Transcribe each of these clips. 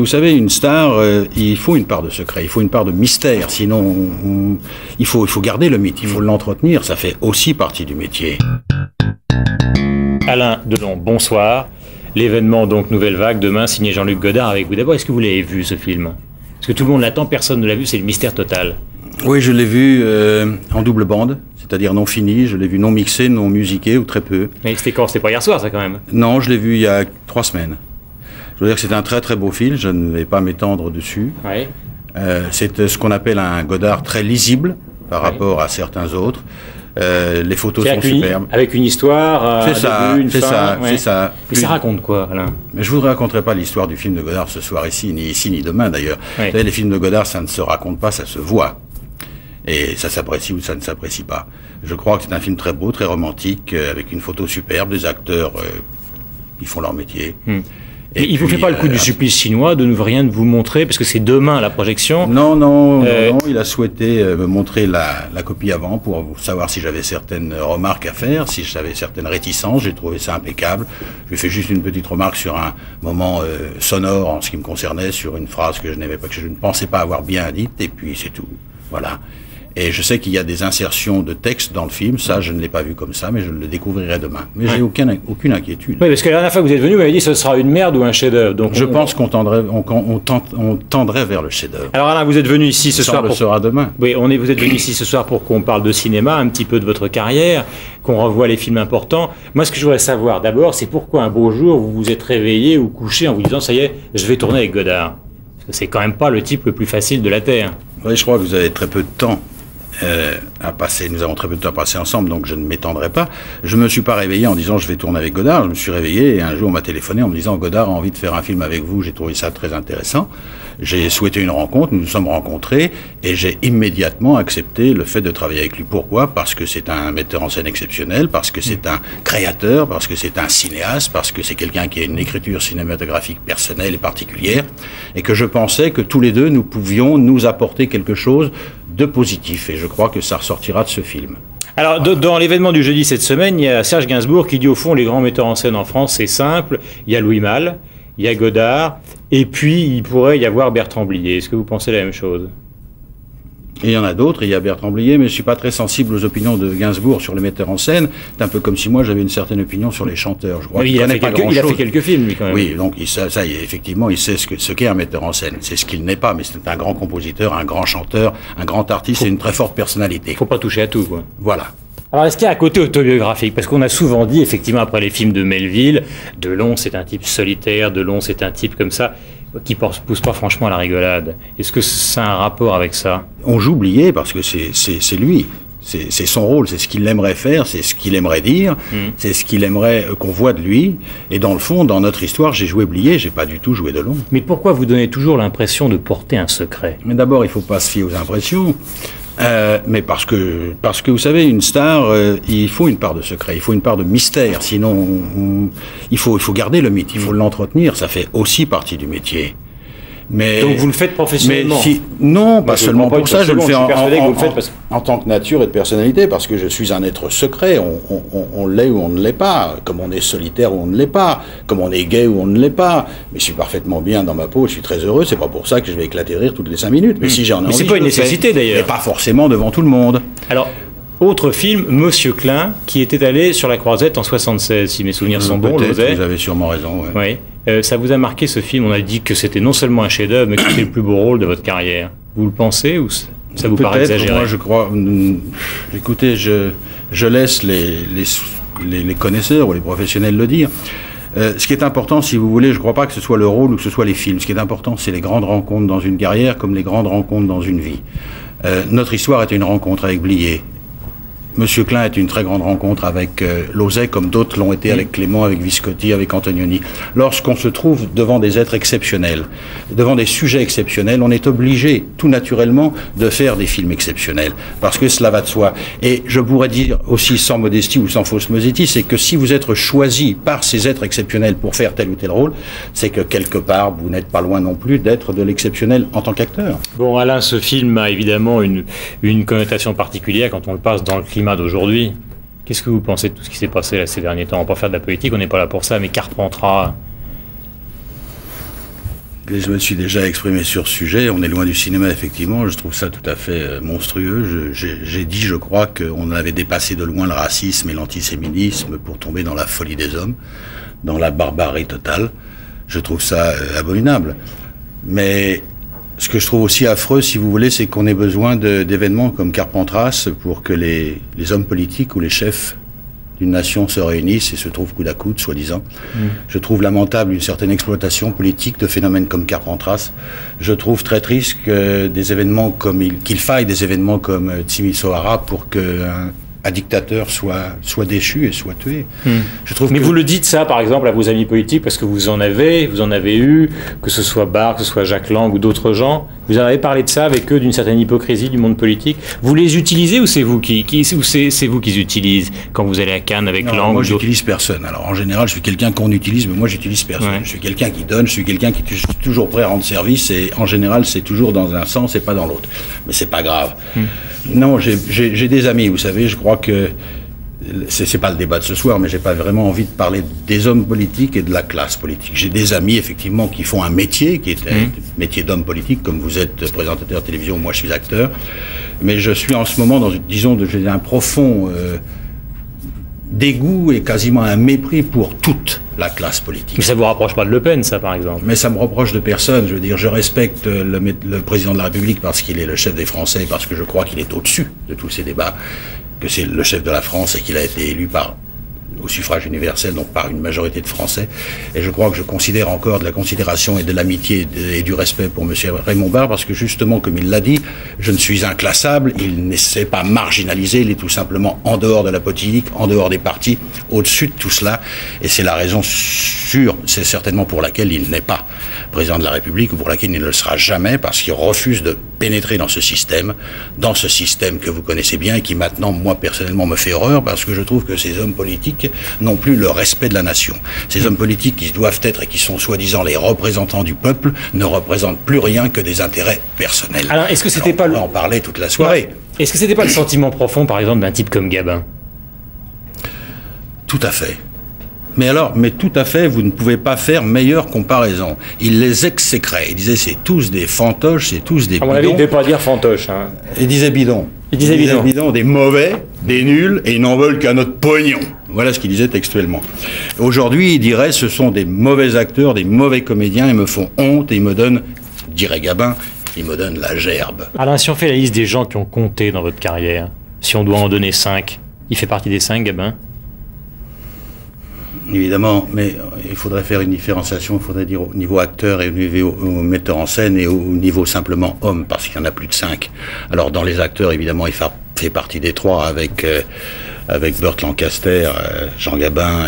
Vous savez, une star, il faut une part de secret, il faut une part de mystère, sinon il faut garder le mythe, il faut l'entretenir, ça fait aussi partie du métier. Alain Delon, bonsoir. L'événement, donc, Nouvelle Vague, demain, signé Jean-Luc Godard avec vous. D'abord, est-ce que vous l'avez vu, ce film? Parce que tout le monde l'attend, personne ne l'a vu, c'est le mystère total. Oui, je l'ai vu en double bande, c'est-à-dire non fini, je l'ai vu non mixé, non musiqué, ou très peu. Mais c'était quand? C'était pas hier soir, ça, quand même? Non, je l'ai vu il y a 3 semaines. Je veux dire que c'est un très très beau film, je ne vais pas m'étendre dessus. Oui. C'est ce qu'on appelle un Godard très lisible par rapport à certains autres. Les photos sont superbes. Avec une histoire, c'est ça, début, une fin, c'est ça. Mais ça raconte quoi, Alain? Mais je vous raconterai pas l'histoire du film de Godard ce soir ici, ni demain d'ailleurs. Oui. Vous savez, les films de Godard, ça ne se raconte pas, ça se voit. Et ça s'apprécie ou ça ne s'apprécie pas. Je crois que c'est un film très beau, très romantique, avec une photo superbe, des acteurs, ils font leur métier. Et il ne vous fait pas le coup du supplice chinois de ne rien vous montrer, parce que c'est demain la projection? Non, il a souhaité me montrer la copie avant pour savoir si j'avais certaines remarques à faire, si j'avais certaines réticences. J'ai trouvé ça impeccable. Je lui ai fait juste une petite remarque sur un moment sonore en ce qui me concernait, sur une phrase que je n'aimais pas, que je ne pensais pas avoir bien dite, et puis c'est tout. Voilà. Et je sais qu'il y a des insertions de texte dans le film, ça je ne l'ai pas vu comme ça, mais je le découvrirai demain. Mais j'ai aucune inquiétude. Oui, parce que la dernière fois que vous êtes venu, vous m'avez dit que ce sera une merde ou un chef-d'œuvre. Donc je pense qu'on tendrait vers le chef-d'œuvre. Alors Alain, vous êtes venu ici ce soir. On le saura demain. Oui, vous êtes venu ici ce soir pour qu'on parle de cinéma, un petit peu de votre carrière, qu'on revoie les films importants. Moi, ce que je voudrais savoir d'abord, c'est pourquoi un beau jour vous vous êtes réveillé ou couché en vous disant ça y est, je vais tourner avec Godard. Parce que c'est quand même pas le type le plus facile de la Terre. Oui, je crois que vous avez très peu de temps à passer. Nous avons très peu de temps à passer ensemble, donc je ne m'étendrai pas. Je me suis pas réveillé en disant je vais tourner avec Godard. Je me suis réveillé et un jour on m'a téléphoné en me disant Godard a envie de faire un film avec vous. J'ai trouvé ça très intéressant. J'ai souhaité une rencontre, nous nous sommes rencontrés et j'ai immédiatement accepté le fait de travailler avec lui. Pourquoi? Parce que c'est un metteur en scène exceptionnel, parce que c'est un créateur, parce que c'est un cinéaste, parce que c'est quelqu'un qui a une écriture cinématographique personnelle et particulière, et que je pensais que tous les deux nous pouvions nous apporter quelque chose de positif, et je crois que ça ressortira de ce film. Alors, dans l'événement du jeudi cette semaine, il y a Serge Gainsbourg qui dit au fond les grands metteurs en scène en France, c'est simple, il y a Louis Malle, il y a Godard, et puis il pourrait y avoir Bertrand Blier. Est-ce que vous pensez la même chose? Et il y en a d'autres, il y a Bertrand Blier, mais je suis pas très sensible aux opinions de Gainsbourg sur les metteurs en scène. C'est un peu comme si moi j'avais une certaine opinion sur les chanteurs. Je crois il a fait quelques films, lui, quand même. Oui, donc ça y est, effectivement, il sait ce qu'est un metteur en scène. C'est ce qu'il n'est pas, mais c'est un grand compositeur, un grand chanteur, un grand artiste et une très forte personnalité. Faut pas toucher à tout, quoi. Voilà. Alors, est-ce qu'il y a un côté autobiographique? Parce qu'on a souvent dit, effectivement, après les films de Melville, Delon, c'est un type solitaire, Delon, c'est un type comme ça, qui pousse pas franchement à la rigolade. Est-ce que ça a un rapport avec ça? On joue Blier parce que c'est lui. C'est son rôle, c'est ce qu'il aimerait faire, c'est ce qu'il aimerait dire, c'est ce qu'il aimerait qu'on voit de lui. Et dans le fond, dans notre histoire, j'ai joué Blier, j'ai pas du tout joué Delon. Mais pourquoi vous donnez toujours l'impression de porter un secret? Mais d'abord, il faut pas se fier aux impressions. Mais parce que vous savez, une star, il faut une part de secret, il faut une part de mystère, sinon il faut garder le mythe, il faut l'entretenir, ça fait aussi partie du métier. Mais, donc vous le faites professionnellement? Non, pas seulement pour ça, je le fais en tant que nature et de personnalité, parce que je suis un être secret, on l'est ou on ne l'est pas, comme on est solitaire ou on ne l'est pas, comme on est gay ou on ne l'est pas, mais je suis parfaitement bien dans ma peau, je suis très heureux, c'est pas pour ça que je vais éclater de rire toutes les 5 minutes, mais si j'en ai envie, c'est pas une nécessité d'ailleurs. Mais pas forcément devant tout le monde. Alors, autre film, Monsieur Klein, qui était allé sur la Croisette en 76, si mes souvenirs sont bons, vous avez sûrement raison. Oui. Ça vous a marqué ce film? On a dit que c'était non seulement un chef-d'œuvre, mais que c'était le plus beau rôle de votre carrière. Vous le pensez ou ça vous paraît exagéré? Moi, je crois. Écoutez, je laisse les connaisseurs ou les professionnels le dire. Ce qui est important, si vous voulez, je ne crois pas que ce soit le rôle ou que ce soit les films. Ce qui est important, c'est les grandes rencontres dans une carrière comme les grandes rencontres dans une vie. Notre histoire était une rencontre avec Blier. Monsieur Klein est une très grande rencontre avec Lauzet, comme d'autres l'ont été avec Clément, avec Viscotti, avec Antonioni. Lorsqu'on se trouve devant des êtres exceptionnels, devant des sujets exceptionnels, on est obligé, tout naturellement, de faire des films exceptionnels, parce que cela va de soi. Et je pourrais dire aussi, sans modestie ou sans fausse modestie, c'est que si vous êtes choisi par ces êtres exceptionnels pour faire tel ou tel rôle, c'est que quelque part, vous n'êtes pas loin non plus d'être de l'exceptionnel en tant qu'acteur. Bon, Alain, ce film a évidemment une connotation particulière quand on le passe dans le climat d'aujourd'hui. Qu'est-ce que vous pensez de tout ce qui s'est passé là ces derniers temps? On va pas faire de la politique, on n'est pas là pour ça, mais Carpentras. Je me suis déjà exprimé sur ce sujet. On est loin du cinéma, effectivement. Je trouve ça tout à fait monstrueux. J'ai dit, je crois, qu'on avait dépassé de loin le racisme et l'antisémitisme pour tomber dans la folie des hommes, dans la barbarie totale. Je trouve ça abominable. Mais ce que je trouve aussi affreux, si vous voulez, c'est qu'on ait besoin d'événements comme Carpentras pour que les hommes politiques ou les chefs d'une nation se réunissent et se trouvent coude à coude, soi-disant. Je trouve lamentable une certaine exploitation politique de phénomènes comme Carpentras. Je trouve très triste que des événements comme qu'il faille des événements comme Timisoara pour qu'un dictateur soit déchu et soit tué. Je trouve Mais vous le dites ça, par exemple, à vos amis politiques, parce que vous en avez eu, que ce soit Barre, que ce soit Jacques Lang ou d'autres gens. Vous en avez parlé de ça avec eux, d'une certaine hypocrisie du monde politique. Vous les utilisez ou c'est vous qui utilisent quand vous allez à Cannes avec Lang? Moi, j'utilise personne. Alors, en général, je suis quelqu'un qu'on utilise, mais moi, j'utilise personne. Ouais. Je suis quelqu'un qui donne, je suis quelqu'un qui est toujours prêt à rendre service, et en général, c'est toujours dans un sens et pas dans l'autre. Mais c'est pas grave. Non, j'ai des amis, vous savez, je crois que c'est pas le débat de ce soir, mais j'ai pas vraiment envie de parler des hommes politiques et de la classe politique. J'ai des amis, effectivement, qui font un métier, qui est un métier d'homme politique, comme vous êtes présentateur de télévision, moi je suis acteur. Mais je suis en ce moment dans, j'ai un profond dégoût et quasiment un mépris pour toute la classe politique. Mais ça vous rapproche pas de Le Pen, ça, par exemple? Mais ça me reproche de personne. Je veux dire, je respecte le président de la République parce qu'il est le chef des Français, parce que je crois qu'il est au-dessus de tous ces débats, que c'est le chef de la France et qu'il a été élu au suffrage universel, donc par une majorité de Français. Et je crois que je considère encore de la considération et de l'amitié et du respect pour M. Raymond Barre, parce que justement, comme il l'a dit, je ne suis inclassable, il ne s'est pas marginalisé, il est tout simplement en dehors de la politique, en dehors des partis, au-dessus de tout cela. Et c'est la raison sûre, c'est certainement pour laquelle il n'est pas président de la République, ou pour laquelle il ne le sera jamais, parce qu'il refuse de pénétrer dans ce système que vous connaissez bien et qui maintenant, moi, personnellement, me fait horreur, parce que je trouve que ces hommes politiques n'ont plus le respect de la nation. Ces hommes politiques qui doivent être et qui sont soi-disant les représentants du peuple ne représentent plus rien que des intérêts personnels. Alors, est-ce que c'était pas on va en parler toute la soirée. Est-ce que c'était pas le sentiment profond, par exemple, d'un type comme Gabin? Tout à fait. Mais tout à fait, vous ne pouvez pas faire meilleure comparaison. Il les exécrait. Il disait, c'est tous des fantoches, c'est tous des bidons. À mon avis, il ne devait pas dire fantoche. Hein. Il disait bidons. Il disait bidons, des mauvais, des nuls, et ils n'en veulent qu'à notre pognon. Voilà ce qu'il disait textuellement. Aujourd'hui, il dirait, ce sont des mauvais acteurs, des mauvais comédiens, ils me font honte, et ils me donnent, dirait Gabin, ils me donnent la gerbe. Alain, si on fait la liste des gens qui ont compté dans votre carrière, si on doit en donner 5, il fait partie des 5, Gabin? Évidemment, mais il faudrait faire une différenciation, il faudrait dire au niveau acteur et au niveau metteur en scène et au niveau simplement homme, parce qu'il y en a plus de 5. Alors dans les acteurs, évidemment, il fait partie des 3 avec Burt Lancaster, Jean Gabin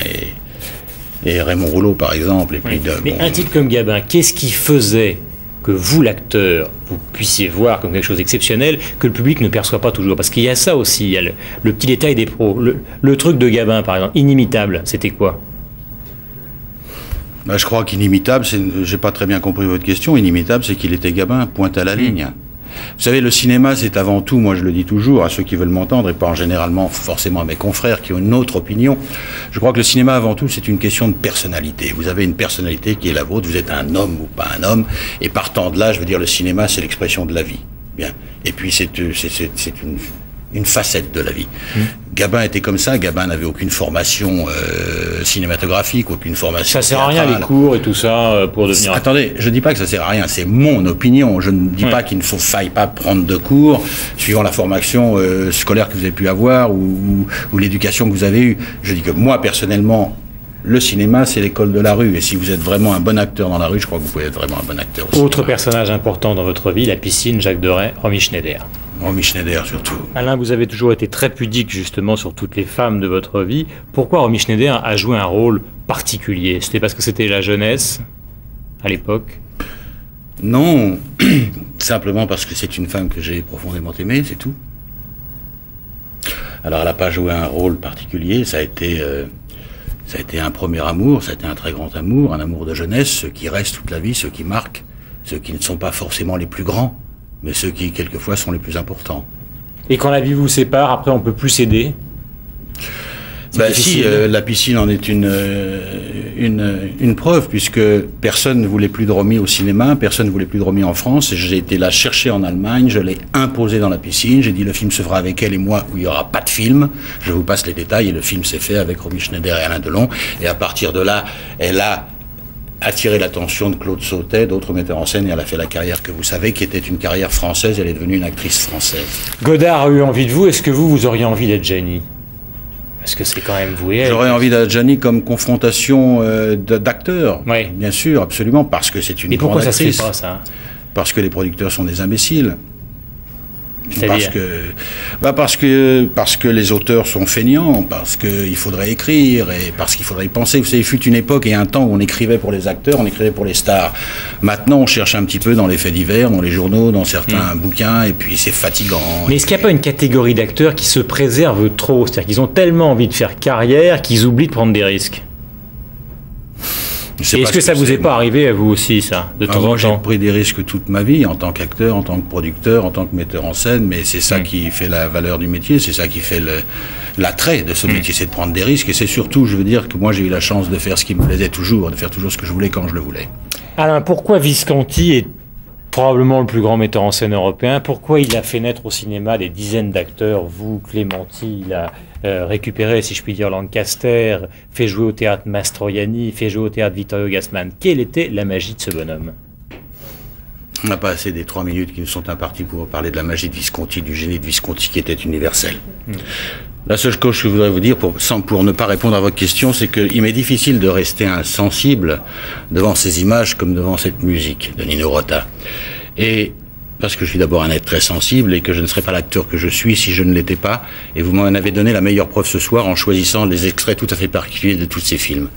et Raymond Rouleau, par exemple. Et puis mais un type comme Gabin, qu'est-ce qui faisait que vous, l'acteur, vous puissiez voir comme quelque chose d'exceptionnel que le public ne perçoit pas toujours? Parce qu'il y a ça aussi, il y a le petit détail des pros. Le truc de Gabin, par exemple, inimitable, c'était quoi? Je crois qu'inimitable, j'ai pas très bien compris votre question. Inimitable, c'est qu'il était Gabin, pointe à la ligne. Vous savez, le cinéma, c'est avant tout, moi je le dis toujours à ceux qui veulent m'entendre, et pas généralement forcément à mes confrères qui ont une autre opinion. Je crois que le cinéma, avant tout, c'est une question de personnalité. Vous avez une personnalité qui est la vôtre, vous êtes un homme ou pas un homme, et partant de là, je veux dire, le cinéma, c'est l'expression de la vie. Bien. Et puis c'est une facette de la vie. Gabin était comme ça. Gabin n'avait aucune formation cinématographique, aucune formation. Ça sert à rien les cours et tout ça pour devenir. Attendez, je dis pas que ça sert à rien. C'est mon opinion. Je ne dis pas qu'il ne faille pas prendre de cours suivant la formation scolaire que vous avez pu avoir ou l'éducation que vous avez eue. Je dis que moi personnellement, le cinéma, c'est l'école de la rue. Et si vous êtes vraiment un bon acteur dans la rue, je crois que vous pouvez être vraiment un bon acteur aussi. Autre personnage important dans votre vie, la piscine, Jacques Deray, Romy Schneider. Romy Schneider, surtout. Alain, vous avez toujours été très pudique, justement, sur toutes les femmes de votre vie. Pourquoi Romy Schneider a joué un rôle particulier? C'était parce que c'était la jeunesse, à l'époque? Non, simplement parce que c'est une femme que j'ai profondément aimée, c'est tout. Alors, elle n'a pas joué un rôle particulier, ça a été un premier amour, ça a été un très grand amour, un amour de jeunesse, ceux qui restent toute la vie, ceux qui marquent, ceux qui ne sont pas forcément les plus grands, mais ceux qui, quelquefois, sont les plus importants. Et quand la vie vous sépare, après, on peut plus s'aider? Si, la piscine en est une preuve, puisque personne ne voulait plus de Romy au cinéma, personne ne voulait plus de Romy en France, et j'ai été la chercher en Allemagne, je l'ai imposée dans la piscine, j'ai dit le film se fera avec elle et moi, où il n'y aura pas de film, je vous passe les détails, et le film s'est fait avec Romy Schneider et Alain Delon, et à partir de là, elle a attiré l'attention de Claude Sautet, d'autres metteurs en scène, et elle a fait la carrière que vous savez, qui était une carrière française, elle est devenue une actrice française. Godard a eu envie de vous, est-ce que vous auriez envie d'être Jenny? Parce que c'est quand même vous et elle. J'aurais envie d'être Jenny comme confrontation d'acteurs, oui. Bien sûr, absolument, parce que c'est une grande actrice. Mais pourquoi ça se fait pas, ça? Parce que les producteurs sont des imbéciles. C'est-à-dire parce que les auteurs sont feignants, parce qu'il faudrait écrire et parce qu'il faudrait y penser. Vous savez, il fut une époque et un temps où on écrivait pour les acteurs, on écrivait pour les stars. Maintenant, on cherche un petit peu dans les faits divers, dans les journaux, dans certains bouquins, et puis c'est fatigant. Mais est-ce qu'il n'y a pas une catégorie d'acteurs qui se préservent trop? C'est-à-dire qu'ils ont tellement envie de faire carrière qu'ils oublient de prendre des risques? Est-ce que ça vous est pas arrivé à vous aussi, ça, de temps en temps? J'ai pris des risques toute ma vie, en tant qu'acteur, en tant que producteur, en tant que metteur en scène, mais c'est ça qui fait la valeur du métier, c'est ça qui fait l'attrait de ce métier, c'est de prendre des risques, et c'est surtout, je veux dire, que moi j'ai eu la chance de faire ce qui me plaisait toujours, de faire toujours ce que je voulais quand je le voulais. Alain, pourquoi Visconti est probablement le plus grand metteur en scène européen? Pourquoi il a fait naître au cinéma des dizaines d'acteurs? Vous, Clémenti, il a récupéré, si je puis dire, Lancaster, fait jouer au théâtre Mastroianni, fait jouer au théâtre Vittorio Gassman. Quelle était la magie de ce bonhomme? On n'a pas assez des 3 minutes qui nous sont imparties pour parler de la magie de Visconti, du génie de Visconti qui était universel. La seule chose que je voudrais vous dire, pour ne pas répondre à votre question, c'est qu'il m'est difficile de rester insensible devant ces images comme devant cette musique de Nino Rota. Et parce que je suis d'abord un être très sensible et que je ne serais pas l'acteur que je suis si je ne l'étais pas. Et vous m'en avez donné la meilleure preuve ce soir en choisissant des extraits tout à fait particuliers de tous ces films.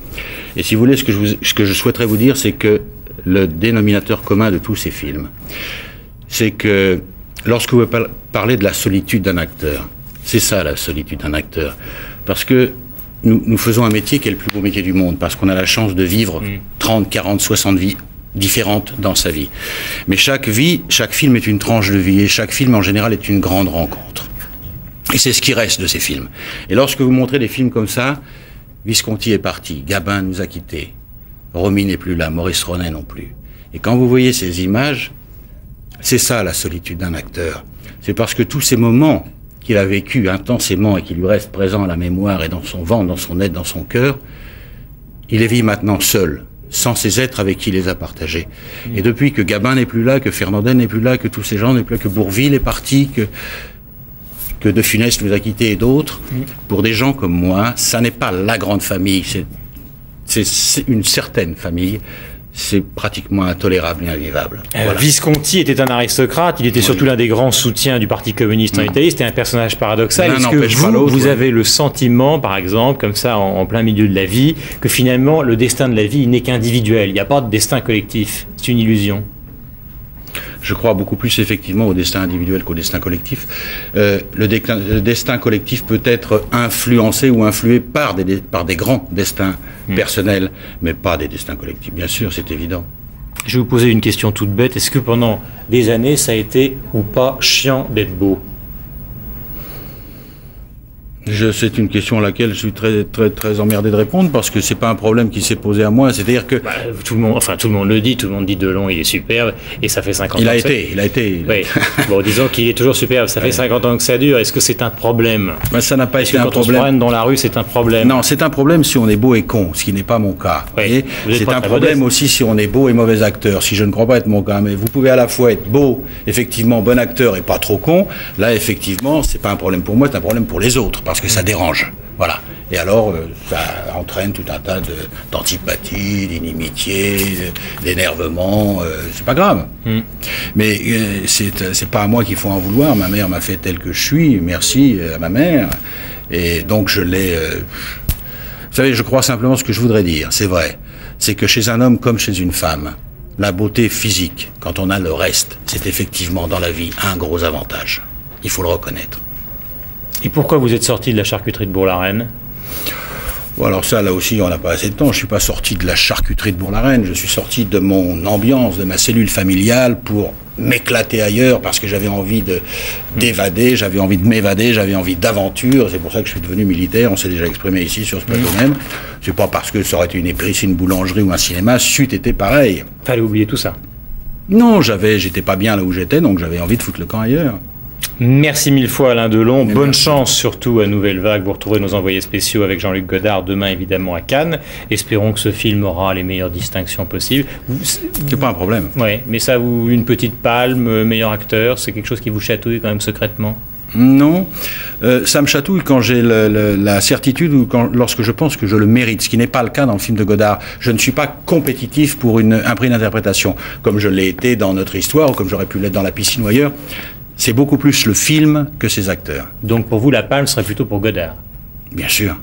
Et si vous voulez, ce que je souhaiterais vous dire, c'est que le dénominateur commun de tous ces films, c'est que lorsque vous parlez de la solitude d'un acteur, c'est ça la solitude d'un acteur. Parce que nous faisons un métier qui est le plus beau métier du monde, parce qu'on a la chance de vivre 30, 40, 60 vies différentes dans sa vie. Mais chaque film est une tranche de vie, et chaque film en général est une grande rencontre. Et c'est ce qui reste de ces films. Et lorsque vous montrez des films comme ça, Visconti est parti, Gabin nous a quittés, Romy n'est plus là, Maurice Ronet non plus. Et quand vous voyez ces images, c'est ça la solitude d'un acteur. C'est parce que tous ces moments qu'il a vécu intensément et qui lui restent présents à la mémoire et dans son ventre, dans son être, dans son cœur, il les vit maintenant seul, sans ces êtres avec qui il les a partagés. Et depuis que Gabin n'est plus là, que Fernandel n'est plus là, que tous ces gens n'est plus là, que Bourvil est parti, que De Funès nous a quittés et d'autres, pour des gens comme moi, ça n'est pas la grande famille, c'est une certaine famille. C'est pratiquement intolérable et invivable. Voilà. Visconti était un aristocrate, il était surtout l'un des grands soutiens du Parti communiste en Italie, c'était un personnage paradoxal. Est-ce que vous avez le sentiment, par exemple, comme ça, en plein milieu de la vie, que finalement, le destin de la vie n'est qu'individuel, il n'y a pas de destin collectif, c'est une illusion? Je crois beaucoup plus effectivement au destin individuel qu'au destin collectif. Le destin collectif peut être influencé ou influé par des grands destins personnels, mais pas des destins collectifs, bien sûr, c'est évident. Je vais vous poser une question toute bête. Est-ce que pendant des années, ça a été ou pas chiant d'être beau? C'est une question à laquelle je suis très emmerdé de répondre parce que c'est pas un problème qui s'est posé à moi. C'est-à-dire que tout le monde le dit, tout le monde dit Delon, il est superbe et ça fait 50 ans. Il a été. Oui. Bon, disons qu'il est toujours superbe. Ça fait 50 ans que ça dure. Est-ce que c'est un problème? Ça n'a pas été un problème. Quand on se promène dans la rue, c'est un problème. Non, c'est un problème si on est beau et con, ce qui n'est pas mon cas. Oui. C'est un problème aussi si on est beau et mauvais acteur. Si je ne crois pas être mon cas, mais vous pouvez à la fois être beau, effectivement bon acteur et pas trop con. Là, effectivement, c'est pas un problème pour moi, c'est un problème pour les autres. Parce que ça dérange, voilà. Et alors, ça entraîne tout un tas d'antipathie, d'inimitié, d'énervement. C'est pas grave. Mais c'est pas à moi qu'il faut en vouloir. Ma mère m'a fait tel que je suis. Merci à ma mère. Et donc je l'ai. Vous savez, je crois simplement ce que je voudrais dire. C'est vrai. C'est que chez un homme comme chez une femme, la beauté physique, quand on a le reste, c'est effectivement dans la vie un gros avantage. Il faut le reconnaître. Et pourquoi vous êtes sorti de la charcuterie de Bourg-la-Reine? Bon, alors ça, là aussi, on n'a pas assez de temps. Je ne suis pas sorti de la charcuterie de Bourg-la-Reine. Je suis sorti de mon ambiance, de ma cellule familiale pour m'éclater ailleurs parce que j'avais envie d'évader, j'avais envie de m'évader, j'avais envie d'aventure. C'est pour ça que je suis devenu militaire. On s'est déjà exprimé ici sur ce plateau même. C'est pas parce que ça aurait été une épicerie, une boulangerie ou un cinéma, c'eût été pareil. Fallait oublier tout ça. Non, j'étais pas bien là où j'étais, donc j'avais envie de foutre le camp ailleurs. Merci mille fois Alain Delon, bonne chance surtout à Nouvelle Vague, vous retrouverez nos envoyés spéciaux avec Jean-Luc Godard demain évidemment à Cannes, espérons que ce film aura les meilleures distinctions possibles. C'est pas un problème. Oui, mais ça, une petite palme, meilleur acteur, c'est quelque chose qui vous chatouille quand même secrètement? Non, ça me chatouille quand j'ai la certitude ou lorsque je pense que je le mérite, ce qui n'est pas le cas dans le film de Godard. Je ne suis pas compétitif pour un prix d'interprétation, comme je l'ai été dans Notre Histoire ou comme j'aurais pu l'être dans La Piscine ou ailleurs. C'est beaucoup plus le film que ses acteurs. Donc pour vous, la palme serait plutôt pour Godard? Bien sûr.